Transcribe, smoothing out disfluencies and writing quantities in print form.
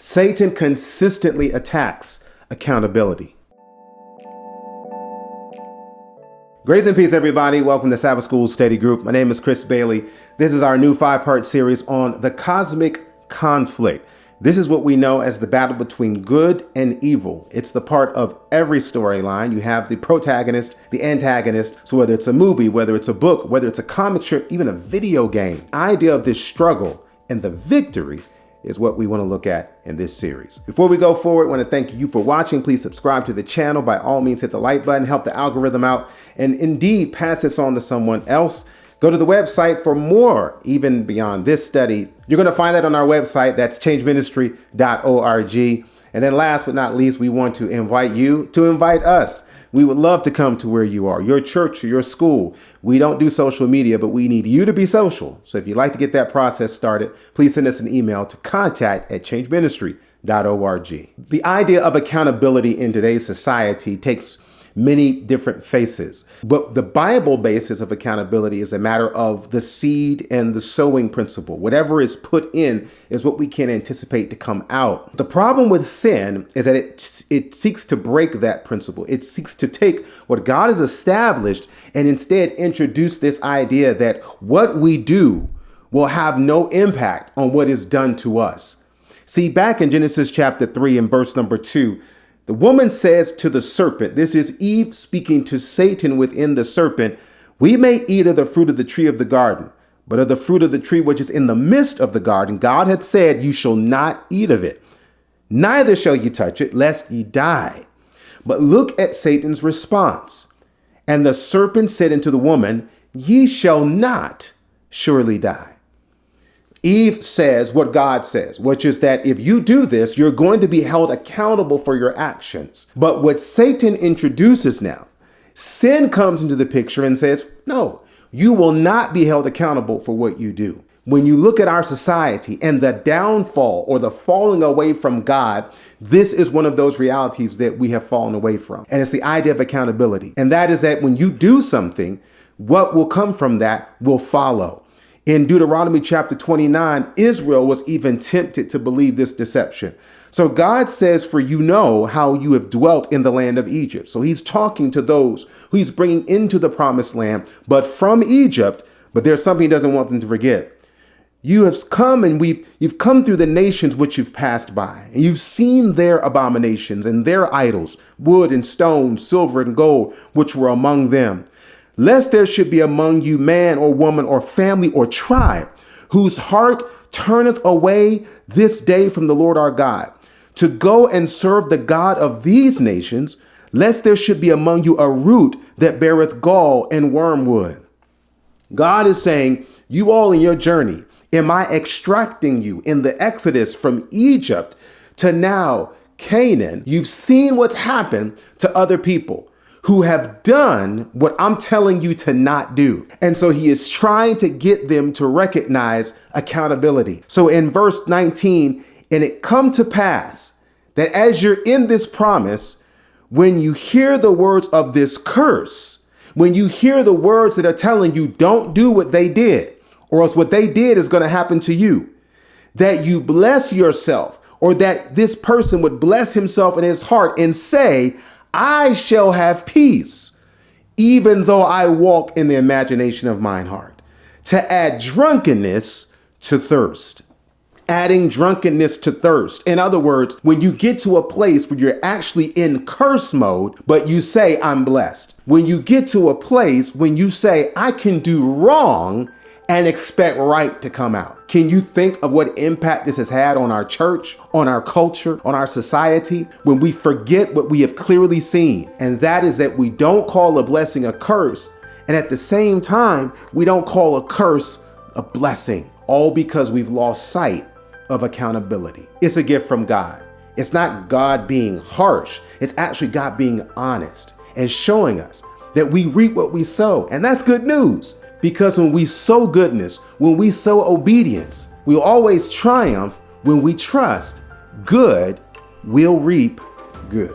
Satan consistently attacks accountability. Grace and peace, everybody. Welcome to Sabbath School Study Group. My name is Chris Bailey. This is our new 5-part series on the cosmic conflict. This is what we know as the battle between good and evil. It's the part of every storyline. You have the protagonist, the antagonist. So whether it's a movie, whether it's a book, whether it's a comic strip, even a video game, the idea of this struggle and the victory is what we want to look at in this series. Before we go forward, I want to thank you for watching. Please subscribe to the channel. By all means, hit the like button, help the algorithm out, and indeed pass this on to someone else. Go to the website for more, even beyond this study. You're going to find that on our website. That's changeministry.org. And then last but not least, we want to invite you to invite us. We would love to come to where you are, your church or your school. We don't do social media, but we need you to be social. So if you'd like to get that process started, please send us an email to contact@changeministry.org. The idea of accountability in today's society takes many different faces, but the Bible basis of accountability is a matter of the seed and the sowing principle. Whatever is put in is what we can anticipate to come out. The problem with sin is that it seeks to break that principle. It seeks to take what God has established and instead introduce this idea that what we do will have no impact on what is done to us. See, back in Genesis chapter 3 and verse number 2, the woman says to the serpent, this is Eve speaking to Satan within the serpent, we may eat of the fruit of the tree of the garden, but of the fruit of the tree which is in the midst of the garden, God hath said, you shall not eat of it, neither shall ye touch it, lest ye die. But look at Satan's response. And the serpent said unto the woman, ye shall not surely die. Eve says what God says, which is that if you do this, you're going to be held accountable for your actions. But what Satan introduces now, sin comes into the picture and says, no, you will not be held accountable for what you do. When you look at our society and the downfall or the falling away from God, this is one of those realities that we have fallen away from. And it's the idea of accountability. And that is that when you do something, what will come from that will follow. In Deuteronomy chapter 29, Israel was even tempted to believe this deception. So God says, for you know how you have dwelt in the land of Egypt. So he's talking to those who he's bringing into the promised land, but from Egypt. But there's something he doesn't want them to forget. You have come and you've come through the nations which you've passed by, and you've seen their abominations and their idols, wood and stone, silver and gold, which were among them. Lest there should be among you man or woman or family or tribe whose heart turneth away this day from the Lord our God to go and serve the God of these nations, lest there should be among you a root that beareth gall and wormwood. God is saying, you all in your journey, am I extracting you in the Exodus from Egypt to now Canaan? You've seen what's happened to other people who have done what I'm telling you to not do. And so he is trying to get them to recognize accountability. So in verse 19, and it come to pass that as you're in this promise, when you hear the words of this curse, when you hear the words that are telling you don't do what they did, or else what they did is going to happen to you, that you bless yourself, or that this person would bless himself in his heart and say, I shall have peace, even though I walk in the imagination of mine heart. To add drunkenness to thirst. Adding drunkenness to thirst. In other words, when you get to a place where you're actually in curse mode, but you say, I'm blessed. When you get to a place when you say, I can do wrong and expect right to come out. Can you think of what impact this has had on our church, on our culture, on our society, when we forget what we have clearly seen? And that is that we don't call a blessing a curse. And at the same time, we don't call a curse a blessing, all because we've lost sight of accountability. It's a gift from God. It's not God being harsh. It's actually God being honest and showing us that we reap what we sow. And that's good news. Because when we sow goodness, when we sow obedience, we'll always triumph when we trust good will reap good.